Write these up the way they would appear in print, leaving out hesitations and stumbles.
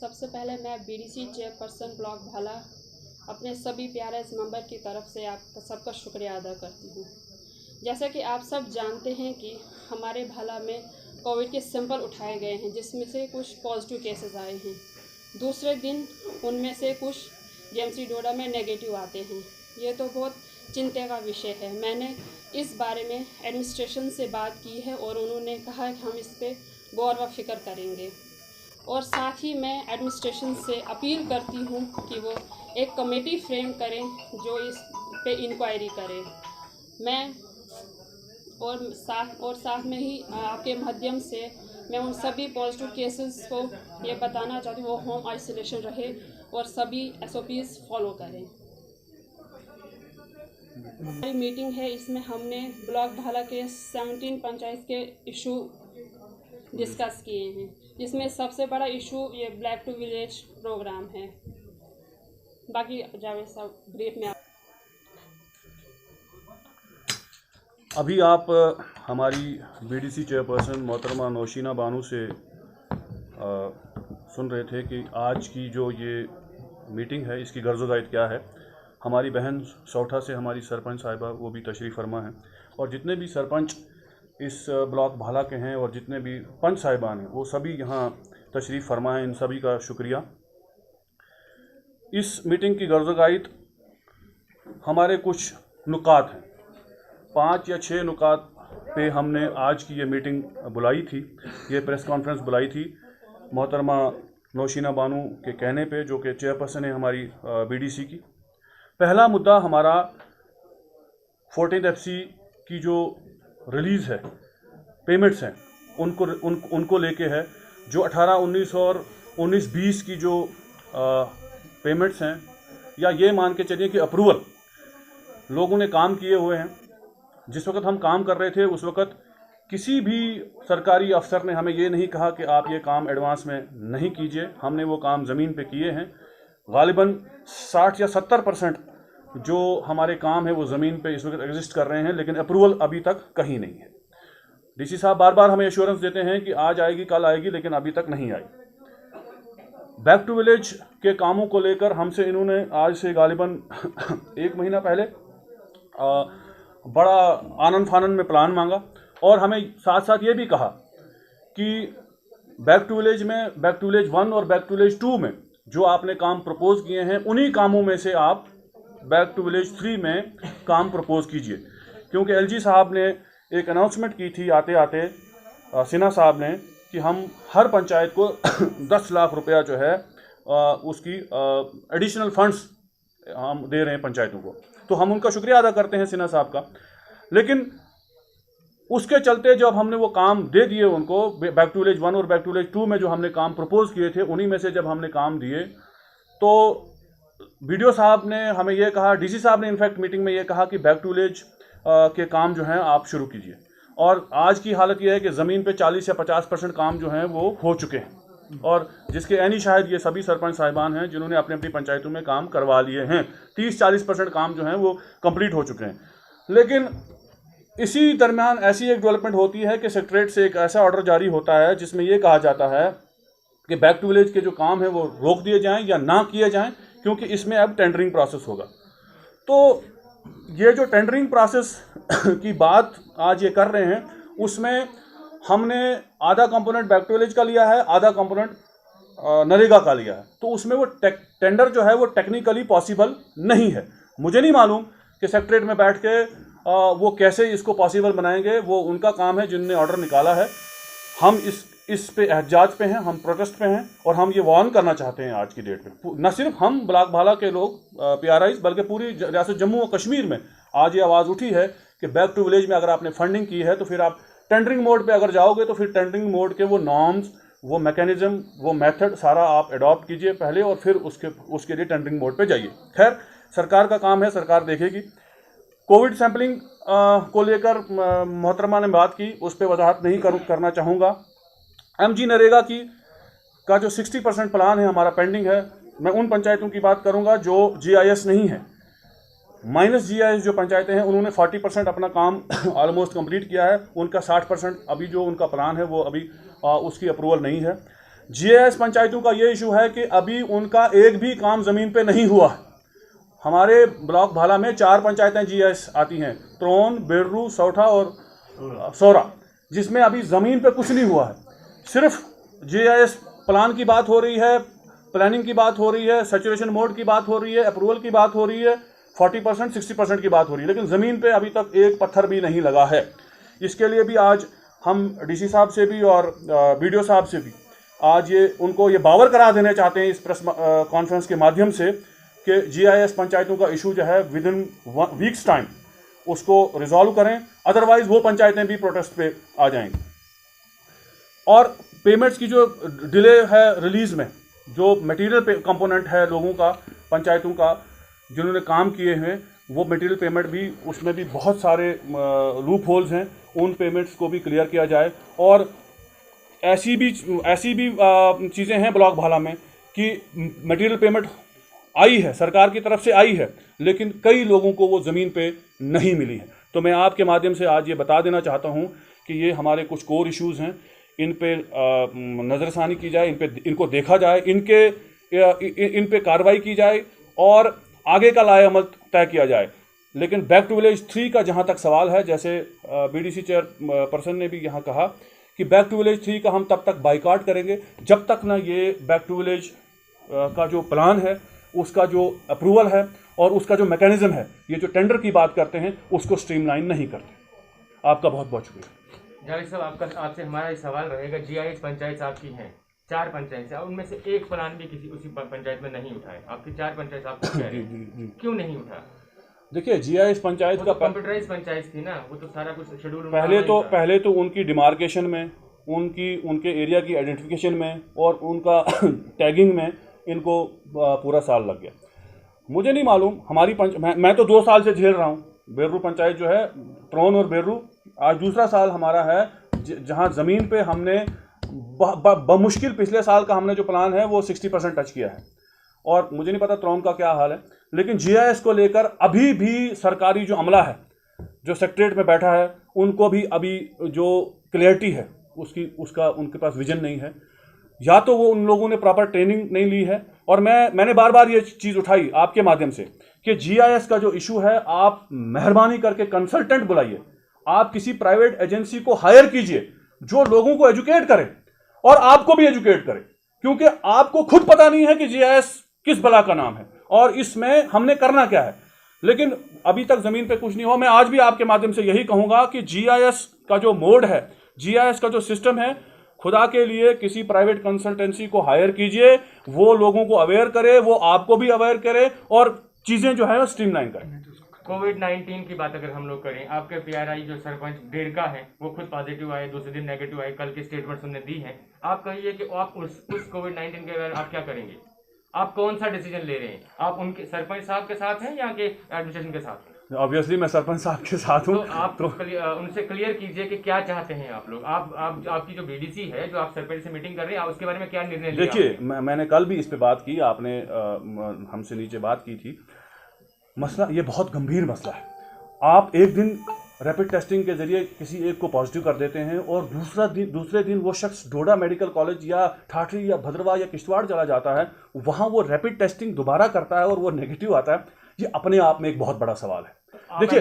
सबसे पहले मैं बीडीसी चेयरपर्सन ब्लॉक भाला अपने सभी प्यारे मेंबर की तरफ से आपका सबका शुक्रिया अदा करती हूँ। जैसा कि आप सब जानते हैं कि हमारे भाला में कोविड के सैंपल उठाए गए हैं, जिसमें से कुछ पॉजिटिव केसेस आए हैं। दूसरे दिन उनमें से कुछ जेएमसी डोडा में नेगेटिव आते हैं। ये तो बहुत चिंता का विषय है। मैंने इस बारे में एडमिनिस्ट्रेशन से बात की है और उन्होंने कहा है कि हम इस पर गौर व फिक्र करेंगे। और साथ ही मैं एडमिनिस्ट्रेशन से अपील करती हूँ कि वो एक कमेटी फ्रेम करें जो इस पे इंक्वायरी करे। मैं साथ में ही आपके माध्यम से मैं उन सभी पॉजिटिव केसेस को ये बताना चाहती हूँ वो होम आइसोलेशन रहे और सभी SOPs फॉलो करें। हमारी मीटिंग है, इसमें हमने ब्लॉक भाला के 17 पंचायत के इशू डिस्कस किए हैं, जिसमें सबसे बड़ा इशू ये बैक टू विलेज प्रोग्राम है। बाकी जावेद साहब ब्रीफ में अभी आप हमारी बीडीसी चेयरपर्सन मोहतरमा नौशीना बानू से सुन रहे थे कि आज की जो ये मीटिंग है इसकी गर्ज़-ओ-ग़ायत क्या है। हमारी बहन सौठा से हमारी सरपंच साहिबा वो भी तशरीफ़ फरमा हैं और जितने भी सरपंच इस ब्लॉक भाला के हैं और जितने भी पंच साहिबान हैं वो सभी यहाँ तशरीफ़ फरमा हैं। इन सभी का शुक्रिया। इस मीटिंग की गर्ज़-ओ-ग़ायत हमारे कुछ नुकात हैं, 5 या 6 नुकात पे हमने आज की ये मीटिंग बुलाई थी, ये प्रेस कॉन्फ्रेंस बुलाई थी मोहतरमा नौशीना बानू के कहने पे, जो कि चेयरपर्सन है हमारी बीडीसी की। पहला मुद्दा हमारा 14th FC की जो रिलीज़ है, पेमेंट्स हैं, उनको लेके है। जो 18, 19 और 19, 20 की जो पेमेंट्स हैं, या ये मान के चलिए कि अप्रूवल लोगों ने काम किए हुए हैं। जिस वक्त हम काम कर रहे थे उस वक्त किसी भी सरकारी अफसर ने हमें ये नहीं कहा कि आप ये काम एडवांस में नहीं कीजिए। हमने वो काम ज़मीन पे किए हैं। गालिबन 60 या 70% जो हमारे काम है वो ज़मीन पे इस वक्त एग्जिस्ट कर रहे हैं, लेकिन अप्रूवल अभी तक कहीं नहीं है। डीसी साहब बार बार हमें एश्योरेंस देते हैं कि आज आएगी, कल आएगी, लेकिन अभी तक नहीं आई। बैक टू विलेज के कामों को लेकर हमसे इन्होंने आज से गालिबन 1 महीना पहले बड़ा आनन फानन में प्लान मांगा और हमें साथ साथ ये भी कहा कि बैक टू विलेज में, बैक टू विलेज 1 और बैक टू विलेज 2 में जो आपने काम प्रपोज किए हैं, उन्हीं कामों में से आप बैक टू विलेज 3 में काम प्रपोज कीजिए। क्योंकि LG साहब ने एक अनाउंसमेंट की थी आते आते, सिन्हा साहब ने, कि हम हर पंचायत को 10 लाख रुपया जो है उसकी एडिशनल फंड्स हम दे रहे हैं पंचायतों को। तो हम उनका शुक्रिया अदा करते हैं सिन्हा साहब का। लेकिन उसके चलते जब हमने वो काम दे दिए उनको, बैक टू विलेज 1 और बैक टू विलेज 2 में जो हमने काम प्रपोज किए थे, उन्हीं में से जब हमने काम दिए तो BDO साहब ने हमें ये कहा, DC साहब ने इनफैक्ट मीटिंग में ये कहा कि बैक टू विलेज के काम जो हैं आप शुरू कीजिए। और आज की हालत ये है कि ज़मीन पे 40 या 50% काम जो हैं वो हो चुके हैं, और जिसके ऐनी शायद ये सभी सरपंच साहिबान हैं जिन्होंने अपनी अपनी पंचायतों में काम करवा लिए हैं। 30-40% काम जो हैं वो कंप्लीट हो चुके हैं। लेकिन इसी दरमियान ऐसी एक डेवलपमेंट होती है कि सेक्रेटरीट से एक ऐसा ऑर्डर जारी होता है जिसमें ये कहा जाता है कि बैक टू विलेज के जो काम है वो रोक दिए जाएँ या ना किए जाएँ, क्योंकि इसमें अब टेंडरिंग प्रोसेस होगा। तो ये जो टेंडरिंग प्रोसेस की बात आज ये कर रहे हैं, उसमें हमने आधा कंपोनेंट बैक टू विलेज का लिया है, आधा कंपोनेंट नरेगा का लिया है। तो उसमें वो टेंडर जो है वो टेक्निकली पॉसिबल नहीं है। मुझे नहीं मालूम कि सेक्रेटरीट में बैठ के वो कैसे इसको पॉसिबल बनाएंगे, वो उनका काम है जिनने ऑर्डर निकाला है। हम इस पे एहजाज पे हैं, हम प्रोटेस्ट पे हैं, और हम ये वार्न करना चाहते हैं आज की डेट में। न सिर्फ हम ब्लॉक भाला के लोग PRIs, बल्कि पूरी रियासत जम्मू और कश्मीर में आज ये आवाज़ उठी है कि बैक टू विलेज में अगर आपने फंडिंग की है तो फिर आप टेंडरिंग मोड पे अगर जाओगे तो फिर टेंडरिंग मोड के वो नॉर्म्स, वो मैकेनिज्म, वो मेथड सारा आप अडॉप्ट कीजिए पहले, और फिर उसके लिए टेंडरिंग मोड पे जाइए। खैर, सरकार का काम है, सरकार देखेगी। कोविड सैम्पलिंग को लेकर मोहतरमा ने बात की, उस पर वजाहत नहीं करना चाहूँगा। MG नरेगा का जो 60% प्लान है हमारा पेंडिंग है। मैं उन पंचायतों की बात करूंगा जो GIS नहीं है। माइनस GIS जो पंचायतें हैं उन्होंने 40% अपना काम ऑलमोस्ट कंप्लीट किया है। उनका 60% अभी जो उनका प्लान है वो अभी उसकी अप्रूवल नहीं है। जीआईएस पंचायतों का ये इशू है कि अभी उनका एक भी काम ज़मीन पे नहीं हुआ है। हमारे ब्लॉक भाला में 4 पंचायतें जीआईएस आती हैं, त्रोन, बेर्रू, सौठा और सौरा, जिसमें अभी ज़मीन पे कुछ नहीं हुआ है। सिर्फ जीआईएस प्लान की बात हो रही है, प्लानिंग की बात हो रही है, सैचुरेशन मोड की बात हो रही है, अप्रूवल की बात हो रही है, 40% 60% की बात हो रही है, लेकिन ज़मीन पे अभी तक एक पत्थर भी नहीं लगा है। इसके लिए भी आज हम डीसी साहब से भी और बीडीओ साहब से भी आज उनको ये बावर करा देना चाहते हैं इस प्रेस कॉन्फ्रेंस के माध्यम से कि जीआईएस पंचायतों का इशू जो है विद इन वीक्स टाइम उसको रिजॉल्व करें, अदरवाइज वो पंचायतें भी प्रोटेस्ट पे आ जाएंगी। और पेमेंट्स की जो डिले है रिलीज़ में, जो मटेरियल कंपोनेंट है लोगों का, पंचायतों का जिन्होंने काम किए हैं, वो मटेरियल पेमेंट भी, उसमें भी बहुत सारे लूप होल्स हैं, उन पेमेंट्स को भी क्लियर किया जाए। और ऐसी भी चीज़ें हैं ब्लॉक भाला में कि मटेरियल पेमेंट आई है, सरकार की तरफ से आई है, लेकिन कई लोगों को वो ज़मीन पे नहीं मिली है। तो मैं आपके माध्यम से आज ये बता देना चाहता हूँ कि ये हमारे कुछ कोर इश्यूज़ हैं, इन पे नज़रसानी की जाए, इनको देखा जाए, इन पे कार्रवाई की जाए और आगे का लाए अमल तय किया जाए। लेकिन बैक टू विलेज 3 का जहाँ तक सवाल है, जैसे बीडीसी चेयरपर्सन ने भी यहाँ कहा कि बैक टू विलेज 3 का हम तब तक बाइकआउट करेंगे जब तक ना ये बैक टू विलेज का जो प्लान है, उसका जो अप्रूवल है और उसका जो मैकेनिज्म है, ये जो टेंडर की बात करते हैं, उसको स्ट्रीमलाइन नहीं करते। आपका बहुत बहुत शुक्रिया। जावेद साहब, आपसे हमारा ये सवाल रहेगा, जीआईएस पंचायत आपकी हैं, 4 पंचायत है, उनमें से एक प्लान भी किसी उसी पंचायत में नहीं उठाए। आपकी 4 पंचायत आपको कह रही है, क्यों नहीं उठा? देखिए, जीआईएस पंचायत का कंप्यूटराइज पंचायत थी ना, वो तो सारा कुछ शेड्यूल पहले तो उनकी डिमार्केशन में, उनके एरिया की आइडेंटिफिकेशन में और उनका टैगिंग में इनको पूरा साल लग गया। मुझे नहीं मालूम, हमारी मैं तो 2 साल से झेल रहा हूँ। बेर्रू पंचायत जो है, त्रोन और बेर्रू, आज दूसरा साल हमारा है जहाँ ज़मीन पे हमने बमुश्किल पिछले साल का हमने जो प्लान है वो 60% टच किया है। और मुझे नहीं पता त्रोन का क्या हाल है, लेकिन जीआईएस को लेकर अभी भी सरकारी जो अमला है, जो सेक्रेटरीट में बैठा है, उनको भी अभी जो क्लियरिटी है उसका उनके पास विजन नहीं है। या तो वो उन लोगों ने प्रॉपर ट्रेनिंग नहीं ली है। और मैंने बार बार ये चीज़ उठाई आपके माध्यम से कि जीआईएस का जो इशू है, आप मेहरबानी करके कंसल्टेंट बुलाइए, आप किसी प्राइवेट एजेंसी को हायर कीजिए जो लोगों को एजुकेट करे और आपको भी एजुकेट करे, क्योंकि आपको खुद पता नहीं है कि जीआईएस किस बला का नाम है और इसमें हमने करना क्या है। लेकिन अभी तक ज़मीन पे कुछ नहीं हुआ। मैं आज भी आपके माध्यम से यही कहूँगा कि जीआईएस का जो मोड है, जीआईएस का जो सिस्टम है, खुदा के लिए किसी प्राइवेट कंसल्टेंसी को हायर कीजिए, वो लोगों को अवेयर करे, वो आपको भी अवेयर करे और चीज़ें जो है वो स्ट्रीमलाइन करें। कोविड-19 की बात अगर हम लोग करें, आपके पीआरआई जो सरपंच डेरका है वो खुद पॉजिटिव आए, दूसरे दिन नेगेटिव आए, कल के स्टेटमेंट्स उन्होंने दी है। आप कहिए कि आप उस कोविड-19 के बारे में आप क्या करेंगे? आप कौन सा डिसीजन ले रहे हैं? आप उनके सरपंच साहब के साथ हैं या के एडमिनिस्ट्रेशन के साथ हैं? ऑब्वियसली मैं सरपंच साहब के साथ हूँ। तो आप उनसे क्लियर कीजिए कि क्या चाहते हैं आप लोग। आपकी जो बीडीसी है, जो आप सरपंच से मीटिंग कर रहे हैं, उसके बारे में क्या निर्णय लिया? देखिए, मैंने कल भी इस पे बात की, आपने हमसे नीचे बात की थी। मसला ये बहुत गंभीर मसला है। आप एक दिन रैपिड टेस्टिंग के जरिए किसी एक को पॉजिटिव कर देते हैं और दूसरे दिन वो शख्स डोडा मेडिकल कॉलेज या ठाठरी या भद्रवाह या किश्तवाड़ चला जाता है, वहाँ वो रैपिड टेस्टिंग दोबारा करता है और वो नेगेटिव आता है। ये अपने आप में एक बहुत बड़ा सवाल है। देखिए,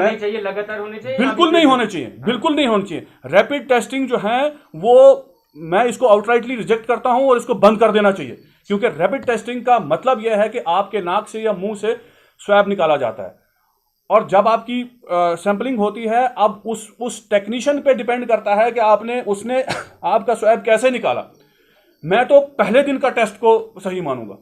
चाहिए लगातार होने चाहिए, बिल्कुल नहीं होने चाहिए, बिल्कुल नहीं होने चाहिए। रैपिड टेस्टिंग जो है वो मैं इसको आउटराइटली रिजेक्ट करता हूं और इसको बंद कर देना चाहिए, क्योंकि रैपिड टेस्टिंग का मतलब यह है कि आपके नाक से या मुंह से स्वैब निकाला जाता है और जब आपकी सैंपलिंग होती है, अब उस टेक्नीशियन पे डिपेंड करता है कि उसने आपका स्वैब कैसे निकाला। मैं तो पहले दिन का टेस्ट को सही मानूंगा,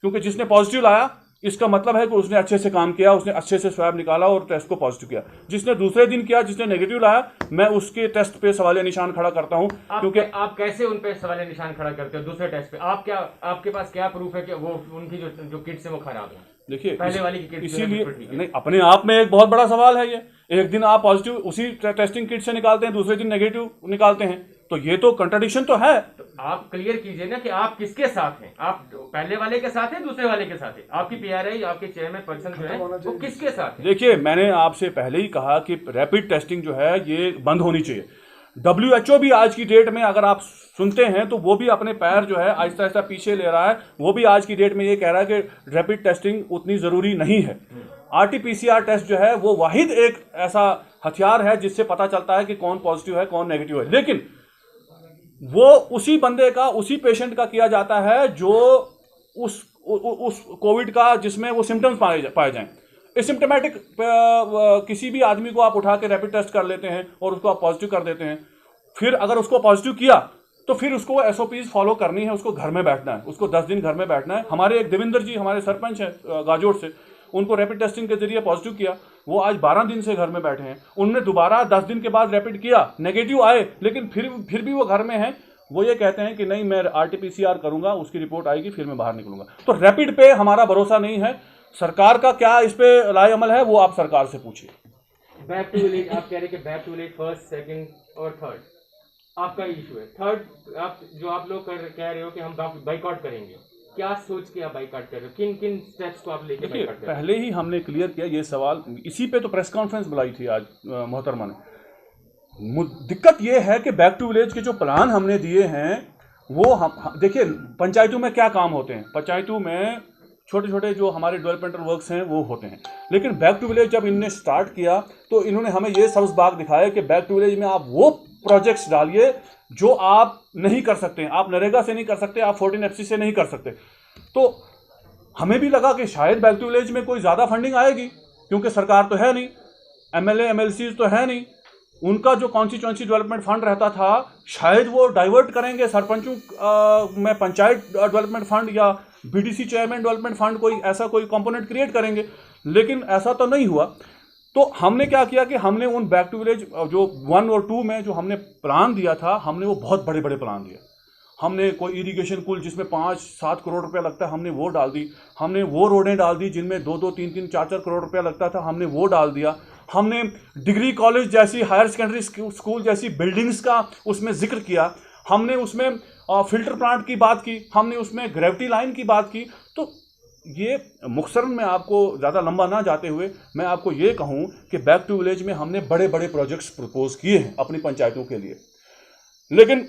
क्योंकि जिसने पॉजिटिव लाया इसका मतलब है कि उसने अच्छे से काम किया, उसने अच्छे से स्वैब निकाला और टेस्ट को पॉजिटिव किया। जिसने दूसरे दिन किया, जिसने नेगेटिव लाया, मैं उसके टेस्ट पे सवालिया निशान खड़ा करता हूं। क्योंकि आप कैसे उन पे सवालिया निशान खड़ा करते हो दूसरे टेस्ट पे? आपके पास क्या प्रूफ है कि वो उनकी जो किट्स है वो खराब है? देखिए, पहले वाली की किट इसीलिए नहीं, अपने आप में एक बहुत बड़ा सवाल है ये। एक दिन आप पॉजिटिव उसी टेस्टिंग किट से निकालते हैं, दूसरे दिन नेगेटिव निकालते हैं, तो ये तो कंट्राडिक्शन तो है। तो आप क्लियर कीजिए ना कि आप किसके साथ हैं। आप पहले वाले के साथ हैं, दूसरे वाले के साथ हैं? आपकी पीआरआई, आपके चेयरमैन पर्सन जो है वो किसके साथ है? देखिए, मैंने आपसे पहले ही कहा कि रैपिड टेस्टिंग जो है ये बंद होनी चाहिए। WHO भी आज की डेट में अगर आप सुनते हैं तो वो भी अपने पैर जो है आहिस्ता आहिस्ता पीछे ले रहा है। वो भी आज की डेट में ये कह रहा है कि रैपिड टेस्टिंग उतनी ज़रूरी नहीं है। RT-PCR टेस्ट जो है वो वाहिद एक ऐसा हथियार है जिससे पता चलता है कि कौन पॉजिटिव है कौन नेगेटिव है, लेकिन वो उसी बंदे का, उसी पेशेंट का किया जाता है जो उस कोविड का जिसमें वो सिम्टम्स पाए जाएं। एसिम्प्टोमेटिक किसी भी आदमी को आप उठा के रैपिड टेस्ट कर लेते हैं और उसको आप पॉजिटिव कर देते हैं। फिर अगर उसको पॉजिटिव किया तो फिर उसको SOPs फॉलो करनी है, उसको घर में बैठना है, उसको 10 दिन घर में बैठना है। हमारे एक देवेंद्र जी, हमारे सरपंच हैं गाजोड़ से, उनको रैपिड टेस्टिंग के जरिए पॉजिटिव किया, वो आज 12 दिन से घर में बैठे हैं। उनने दोबारा 10 दिन के बाद रैपिड किया, नेगेटिव आए, लेकिन फिर भी वो घर में हैं। वो ये कहते हैं कि नहीं, मैं RT-PCR करूंगा, उसकी रिपोर्ट आएगी, फिर मैं बाहर निकलूंगा। तो रैपिड पे हमारा भरोसा नहीं है। सरकार का क्या इस पे राय अमल है वो आप सरकार से पूछिए। बैक टू विलेज, आप कह रहे हैं कि back to village first, second और थर्ड आपका इशू है। थर्ड आप लोग कह रहे हो कि हम बाइकआउट करेंगे, क्या सोच के आप बाइकॉट कर रहे हो? किन किन स्टेप्स को आप लेके बाइकॉट कर रहे हो? पहले ही हमने क्लियर किया ये सवाल, इसी पे तो प्रेस कॉन्फ्रेंस बुलाई थी आज मोहतरमा ने। दिक्कत ये है कि बैक टू विलेज के जो प्लान हमने दिए हैं वो हम देखिए, पंचायतों में क्या काम होते हैं, पंचायतों में छोटे छोटे जो हमारे डेवलपमेंटल वर्क्स हैं वो होते हैं, लेकिन बैक टू विलेज जब इन्होंने स्टार्ट किया तो इन्होंने हमें ये सब्ज बाग दिखाया कि बैक टू विलेज में आप वो प्रोजेक्ट्स डालिए जो आप नहीं कर सकते हैं, आप नरेगा से नहीं कर सकते, आप 14FC से नहीं कर सकते। तो हमें भी लगा कि शायद बैक टू विलेज में कोई ज़्यादा फंडिंग आएगी, क्योंकि सरकार तो है नहीं, MLA MLCs तो है नहीं, उनका जो कॉन्स्टिट्यूएंसी डेवलपमेंट फंड रहता था शायद वो डाइवर्ट करेंगे सरपंचों में पंचायत डेवलपमेंट फंड या BDC चेयरमैन डेवलपमेंट फंड, कोई ऐसा कोई कंपोनेंट क्रिएट करेंगे, लेकिन ऐसा तो नहीं हुआ। तो हमने क्या किया कि हमने उन बैक टू विलेज जो 1 और 2 में जो हमने प्लान दिया था, हमने वो बहुत बड़े बड़े प्लान दिए। हमने कोई इरिगेशन पुल जिसमें 5-7 करोड़ रुपया लगता है, हमने वो डाल दी। हमने वो रोडें डाल दी जिनमें 2-2, 3-3, 4-4 करोड़ रुपया लगता था, हमने वो डाल दिया। हमने डिग्री कॉलेज जैसी, हायर सेकेंडरी स्कूल जैसी बिल्डिंग्स का उसमें जिक्र किया। हमने उसमें फिल्टर प्लांट की बात की, हमने उसमें ग्रेविटी लाइन की बात की। तो ये मुख्तसरन में आपको ज़्यादा लंबा ना जाते हुए मैं आपको ये कहूँ कि बैक टू विलेज में हमने बड़े बड़े प्रोजेक्ट्स प्रपोज किए हैं अपनी पंचायतों के लिए, लेकिन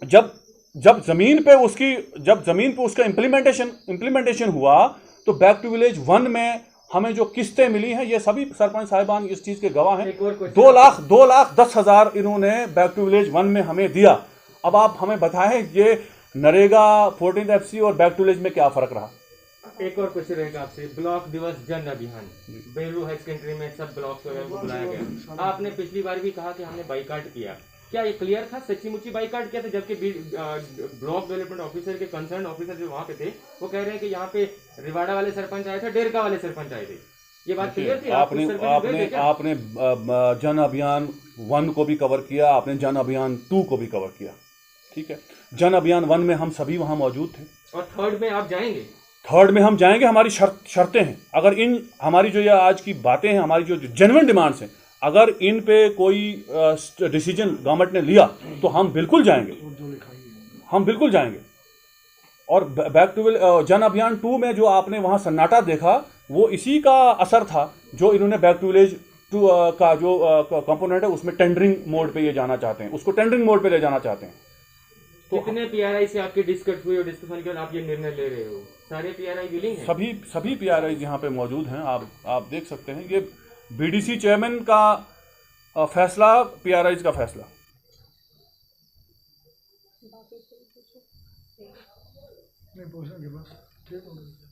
जब ज़मीन पे उसका इम्प्लीमेंटेशन हुआ तो बैक टू विलेज 1 में हमें जो किस्तें मिली हैं, ये सभी सरपंच साहिबान इस चीज़ के गवाह हैं। 2,10,000 इन्होंने बैक टू विलेज 1 में हमें दिया। अब आप हमें बताएं ये नरेगा, 14FC और बैक टू विलेज में क्या फ़र्क रहा? एक और क्वेश्चन रहेगा आपसे, ब्लॉक दिवस जन अभियान बेलू हाई सेकेंडरी में सब ब्लॉक्स वगैरह को बुलाया गया। आपने पिछली बार भी कहा कि हमने बाइकाट किया, क्या ये क्लियर था, सच्ची मुच्ची बाइकाट किया था? जबकि ब्लॉक डेवलपमेंट ऑफिसर के कंसर्न ऑफिसर जो वहाँ पे थे वो कह रहे हैं कि यहाँ पे रिवाड़ा वाले सरपंच आए थे, डेरका वाले सरपंच आए थे, ये बात क्लियर थी? आपने जन अभियान 1 को भी कवर किया, आपने जन अभियान 2 को भी कवर किया, ठीक है। जन अभियान 1 में हम सभी वहाँ मौजूद थे, और थर्ड में आप जाएंगे? थर्ड में हम जाएंगे। हमारी शर्तें हैं, अगर इन हमारी जो ये आज की बातें हैं, हमारी जो जेन्युइन डिमांड्स हैं, अगर इन पे कोई डिसीजन गवर्नमेंट ने लिया तो हम बिल्कुल जाएंगे, हम बिल्कुल जाएंगे। और बैक टू जन अभियान 2 में जो आपने वहाँ सन्नाटा देखा वो इसी का असर था, जो इन्होंने बैक टू विलेज 2 का जो कंपोनेंट है उसमें टेंडरिंग मोड पे ये जाना चाहते हैं, उसको टेंडरिंग मोड पे ले जाना चाहते हैं। तो कितने PRI से आपके डिस्कस हुए और डिस्कशन के बाद आप ये निर्णय ले रहे हो? सारे PRI विलिंग हैं? सभी PRI यहाँ पे मौजूद हैं, आप देख सकते हैं। ये BDC चेयरमैन का फैसला, PRIs का फैसला। नहीं पूछना के बस ठीक हो गया।